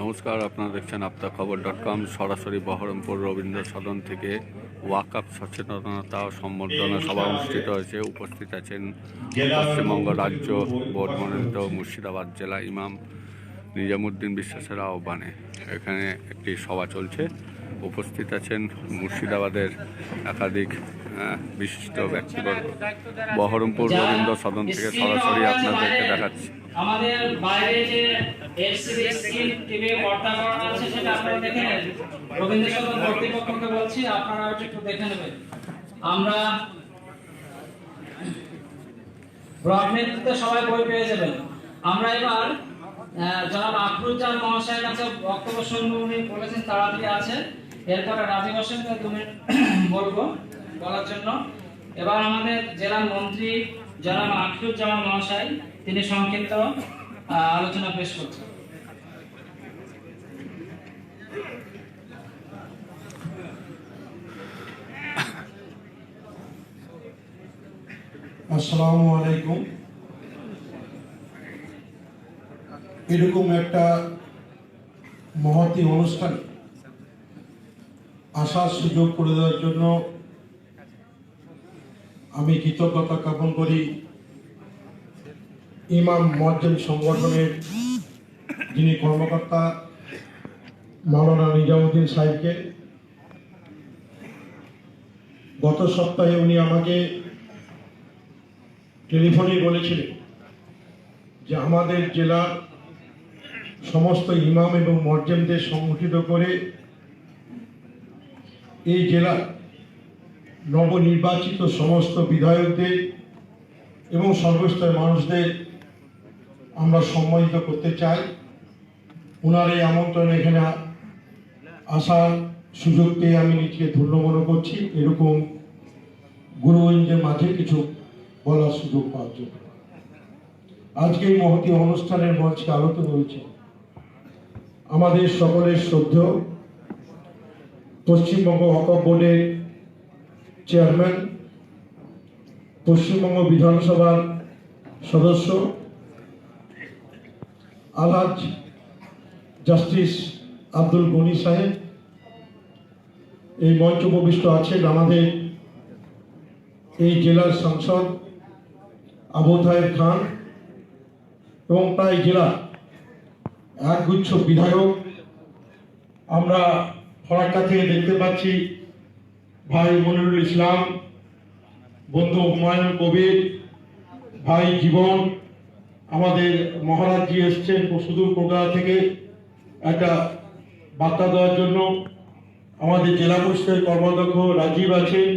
নমস্কার, আপনারা দেখছেন aptakhobor.com। সরাসরি বহরমপুর রবীন্দ্র সদন থেকে ওয়াকআপ সচেতনতা ও সম্বর্ধনা সভা অনুষ্ঠিত হয়েছে। উপস্থিত আছেন পশ্চিমবঙ্গ রাজ্য বোর্ড মনোনীত মুর্শিদাবাদ জেলা ইমাম নিজামুদ্দিন বিশ্বাসের আহ্বানে এখানে একটি সভা চলছে। উপস্থিত আছেন মুর্শিদাবাদের একাধিক বিশিষ্ট ব্যক্তিবর্গ। বহরমপুর রবীন্দ্র সদন থেকে সরাসরি আপনাদেরকে দেখাচ্ছি। আমাদের বাইরে যে এফসিডি টিভি পর্দাকরণ আছে সেটা আপনারা দেখে নেন। রবীন্দ্র সদন কর্তৃপক্ষকে বলছি আপনারা একটু দেখে নেবেন। আমরা ব্লক নেতৃত্বে সবাই বই পেয়ে যাবেন। আমরা এবার জনাব আফরুজ্জামান মহাশয়ের কাছে বক্তব্য শুনবো। উনি বলেছেন তাড়াতাড়ি আছে, এরপরে রাজীব হোসেনকে 2 মিনিট বলবো বলার জন্য। এবার আমাদের জেলার মন্ত্রী জনাব আফরুজ্জামান মহাশয় তিনি সংক্ষিপ্ত আলোচনা পেশ করছেন। আসসালামু আলাইকুম। এরকম একটা মহতী অনুষ্ঠান আসার সুযোগ করে দেওয়ার জন্য আমি কৃতজ্ঞতা জ্ঞাপন করি ইমাম মুয়াজ্জিন সংগঠনের যিনি কর্মকর্তা মাওলানা নিজামুদ্দিন সাহেবকে। গত সপ্তাহে উনি আমাকে টেলিফোনে বলেছিলেন যে আমাদের জেলার সমস্ত ইমাম এবং মুয়াজ্জিনদের সংগঠিত করে এই জেলার নবনির্বাচিত সমস্ত বিধায়কদের এবং সর্বস্তরের মানুষদের আমরা সম্মানিত করতে চাই। ওনার এই আমন্ত্রণে এখানে আসার সুযোগ পেয়ে আমি নিজেকে ধন্য মনে করছি, এরকম গুরুজনদের মাঝে কিছু বলার সুযোগ পাওয়ার জন্য। আজকে এই মহতী অনুষ্ঠানের মঞ্চে আলোচিত হয়েছে আমাদের সকলের শ্রদ্ধেয় পশ্চিমবঙ্গ ওয়াকফ বোর্ডের চেয়ারম্যান, পশ্চিমবঙ্গ বিধানসভার সদস্য আলহাজ জাস্টিস আব্দুল গনি সাহেব। এই মঞ্চ উপবিষ্ট আছেন আমাদের এই জেলার সাংসদ আবু তাহের খান এবং প্রায় জেলার একগুচ্ছ বিধায়ক। আমরা ফরাক্কা থেকে দেখতে পাচ্ছি ভাই মনিরুল ইসলাম, বন্ধু হুমায়ুন কবির, ভাই জীবন, আমাদের মহারাজজি এসছেন সুদূর কলকাতা থেকে একটা বার্তা দেওয়ার জন্য। আমাদের জেলা পরিষদের কর্মাধ্যক্ষ রাজীব আছেন,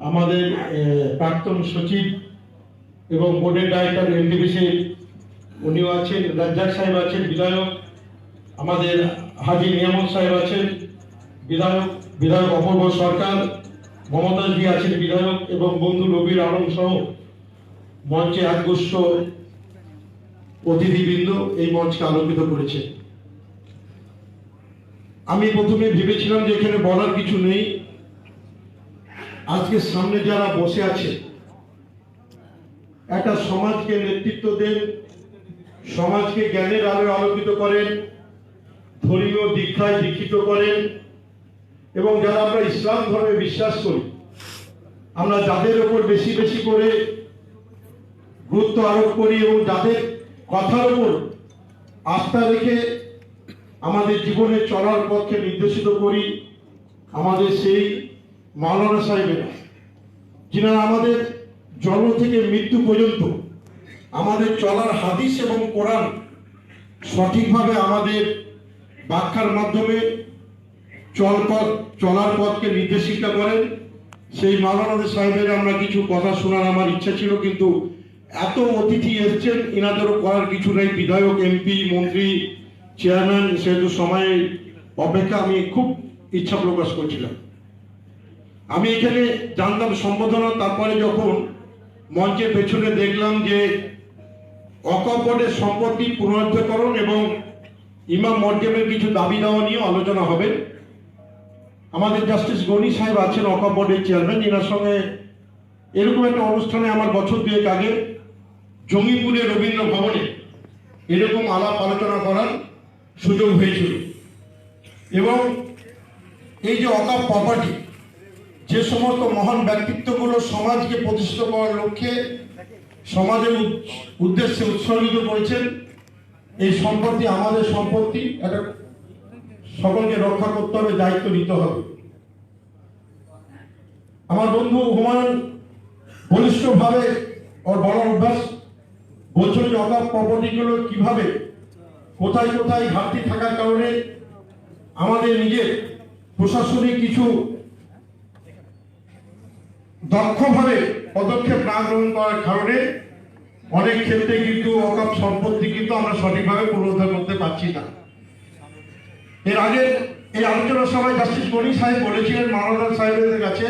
আমাদের প্রাক্তন সচিব এবং বোর্ডের ডাইরেক্টর এনটিপিসি উনিও আছেন, রাজ্জাক সাহেব আছেন বিধায়ক, আমাদের হাজি নিয়ামত সাহেব আছেন বিধায়ক অপূর্ব সরকার, মমতাজজি আছেন বিধায়ক এবং বন্ধু নবীর আলম সহ মঞ্চে একগুচ্ছ অতিথিবৃন্দ এই মঞ্চকে আলোকিত করেছে। আমি প্রথমে ভেবেছিলাম যে এখানে বলার কিছু নেই। আজকে সামনে যারা বসে আছে একটা সমাজকে নেতৃত্ব দেন, সমাজকে জ্ঞানের আলোয় আলোকিত করেন, ধর্মীয় দীক্ষায় দীক্ষিত করেন এবং যারা আমরা ইসলাম ধর্মে বিশ্বাস করি, আমরা যাদের উপর বেশি বেশি করে গুরুত্ব আরোপ করি এবং যাদের কথার উপর আস্থা রেখে আমাদের জীবনে চলার পথকে নির্দেশিত করি, আমাদের সেই মাওলানা সাহেবেরা যিনারা আমাদের জন্ম থেকে মৃত্যু পর্যন্ত আমাদের চলার হাদিস এবং কোরআন সঠিকভাবে আমাদের ব্যাখ্যার মাধ্যমে চলার পথকে নির্দেশিকা করেন। সেই মাওলানা সাহেবের আমরা কিছু কথা শোনার আমার ইচ্ছা ছিল, কিন্তু এত অতিথি এসছেন, এনাদেরও করার কিছু নেই। বিধায়ক, এমপি, মন্ত্রী, চেয়ারম্যান, সেহেতু সময়ের অপেক্ষা আমি খুব ইচ্ছা প্রকাশ করছিলাম। আমি এখানে জানলাম সম্বোধনা, তারপরে যখন মঞ্চের পেছনে দেখলাম যে ওয়াকফ বোর্ডের সম্পত্তি পুনরুদ্ধারকরণ এবং ইমাম মুয়াজ্জিনের কিছু দাবি দেওয়া নিয়ে আলোচনা হবে। আমাদের জাস্টিস গনি সাহেব আছেন ওয়াকফ বোর্ডের চেয়ারম্যান, এনার সঙ্গে এরকম একটা অনুষ্ঠানে আমার বছর 2 আগে জঙ্গিপুরে রবীন্দ্র ভবনে এরকম আলাপ আলোচনা করার সুযোগ হয়েছিল। এবং এই যে অকাপ প্রপার্টি, যে সমস্ত মহান ব্যক্তিত্বগুলো সমাজকে প্রতিষ্ঠিত করার লক্ষ্যে সমাজের উদ্দেশ্যে উৎসর্গিত করেছেন, এই সম্পত্তি আমাদের সম্পত্তি, এটা সকলকে রক্ষা করতে হবে, দায়িত্ব নিতে হবে। আমার বন্ধু হুমায়ুন বলিষ্ঠভাবে ওর বলার অভ্যাস বলছিল যে অকাপ প্রপার্টিগুলো কিভাবে কোথায় কোথায় ঘাটতি থাকার কারণে আমাদের নিজের প্রশাসনিক কিছু দক্ষভাবে পদক্ষেপ না গ্রহণ করার কারণে অনেক ক্ষেত্রে কিন্তু অকাপ সম্পত্তি কিন্তু আমরা সঠিকভাবে পুনরুদ্ধার করতে পারছি না। এর আগে এই আলোচনা সভায় জাস্টিস গনি সাহেব বলেছিলেন মাওলানা সাহেবের কাছে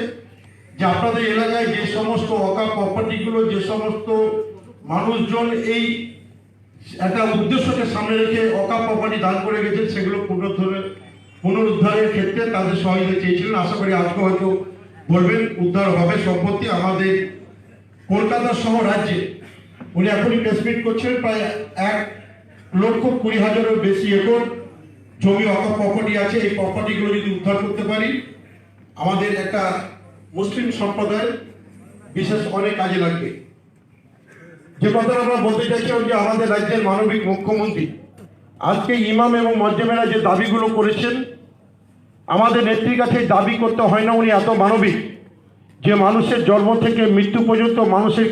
যে আপনাদের এলাকায় যে সমস্ত অকাপ প্রপার্টিগুলো, যে সমস্ত মানুষজন এই একটা উদ্দেশ্যকে সামনে রেখে অকাপ প্রপার্টি দান করে গেছেন, সেগুলো পুনরুদ্ধারের ক্ষেত্রে তাদের সহযোগিতা চেয়েছিলেন। আশা করি আজকে হয়তো বলবেন উদ্ধার হবে সম্পত্তি। আমাদের কলকাতা সহ রাজ্যে উনি এখনই প্রেসমিট করছেন প্রায় 1,20,000-এর বেশি একর জমি অকাপ প্রপার্টি আছে। এই প্রপার্টিগুলো যদি উদ্ধার করতে পারি আমাদের একটা মুসলিম সম্প্রদায়ের বিশেষ অনেক কাজে লাগবে। যে কথা আমরা বলতে চাইছিলাম যে আমাদের রাজ্যের মানবিক মুখ্যমন্ত্রী আজকে ইমাম এবং মজ্জেমেরা যে দাবিগুলো করেছেন, আমাদের নেত্রীর কাছে দাবি করতে হয় না, উনি এত মানবিক যে মানুষের জন্ম থেকে মৃত্যু পর্যন্ত মানুষের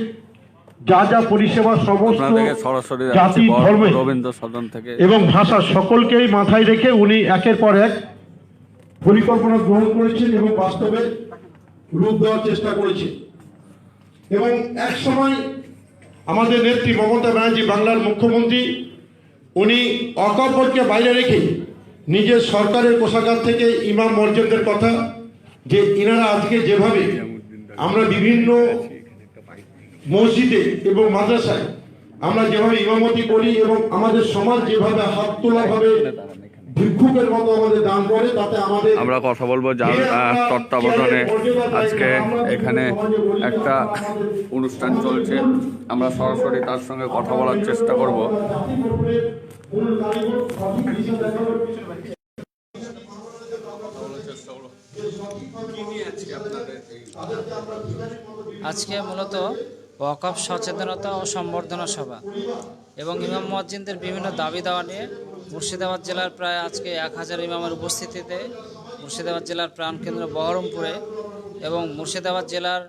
যা যা পরিষেবা সমস্ত সরাসরি জাতি ধর্ম রবীন্দ্র সদন থেকে এবং ভাষা সকলকেই মাথায় রেখে উনি একের পর এক পরিকল্পনা গ্রহণ করেছেন এবং বাস্তবে রূপ দেওয়ার চেষ্টা করেছেন। এবং এক সময় আমাদের নেত্রী মমতা ব্যানার্জি বাংলার মুখ্যমন্ত্রী, উনি অকাপকে বাইরে রেখে নিজের সরকারের কোষাগার থেকে ইমাম মসজিদদের কথা, যে ইনারা আজকে যেভাবে আমরা বিভিন্ন মসজিদে এবং মাদ্রাসায় আমরা যেভাবে ইমামতি করি এবং আমাদের সমাজ যেভাবে হাত তোলা ভাবে ভিক্ষুকের মতো আমাদের দান করে, তাতে আমাদের আমরা কথা বলবো যার তত্ত্বাবধানে আজকে এখানে একটা অনুষ্ঠান চলছে। আমরা সরাসরি তার সঙ্গে কথা বলার চেষ্টা করব। আজকে মূলত ওয়াকফ সচেতনতা ও সম্বর্ধনা সভা এবং ইমাম মুয়াজ্জিনদের বিভিন্ন দাবি দাওয়া নিয়ে মুর্শিদাবাদ জেলার প্রায় আজকে 1000 ইমামের উপস্থিতিতে মুর্শিদাবাদ জেলার প্রাণকেন্দ্র বহরমপুরে এবং মুর্শিদাবাদ জেলার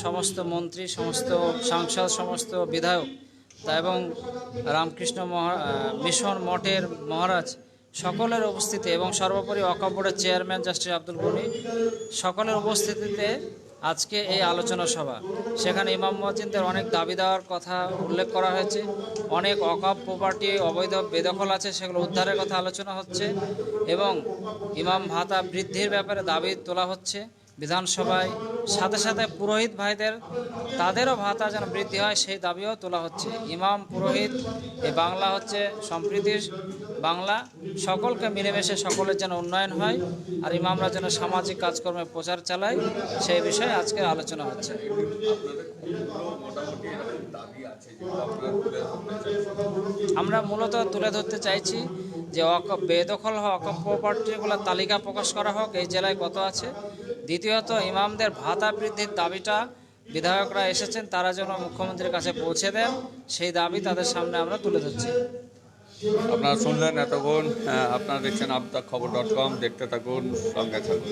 সমস্ত মন্ত্রী, সমস্ত সাংসদ, সমস্ত বিধায়ক তা এবং রামকৃষ্ণ মিশন মঠের মহারাজ সকলের উপস্থিতি এবং সর্বোপরি ওয়াকফ বোর্ডের চেয়ারম্যান জাস্টিস আব্দুল গনি সকলের উপস্থিতিতে আজকে এই আলোচনা সভা। সেখানে ইমাম মুয়াজ্জিনদের অনেক দাবি দেওয়ার কথা উল্লেখ করা হয়েছে। অনেক অকাপ প্রপার্টি অবৈধ বেদখল আছে, সেগুলো উদ্ধারের কথা আলোচনা হচ্ছে এবং ইমাম ভাতা বৃদ্ধির ব্যাপারে দাবি তোলা হচ্ছে বিধানসভায়। সাথে সাথে পুরোহিত ভাইদের তাদেরও ভাতা যেন বৃদ্ধি হয় সেই দাবিও তোলা হচ্ছে। ইমাম পুরোহিত এই বাংলা হচ্ছে সম্প্রীতির বাংলা, সকলকে মিলেমিশে সকলের যেন উন্নয়ন হয় আর ইমামরা যেন সামাজিক কাজকর্মে প্রচার চালায়, সেই বিষয়ে আজকে আলোচনা হচ্ছে। আমরা মূলত তুলে ধরতে চাইছি যে বেদখল হওয়া অকাপ প্রপার্টিগুলোর তালিকা প্রকাশ করা হোক, এই জেলায় কত আছে। দ্বিতীয়ত ইমামদের ভাতা বৃদ্ধির দাবিটা বিধায়করা এসেছেন, তারা যেন মুখ্যমন্ত্রীর কাছে পৌঁছে দেন, সেই দাবি তাদের সামনে আমরা তুলে ধরছি। আপনারা শুনলেন এতক্ষণ, আপনারা দেখছেন আপদাখবর.com, দেখতে থাকুন, সঙ্গে থাকুন।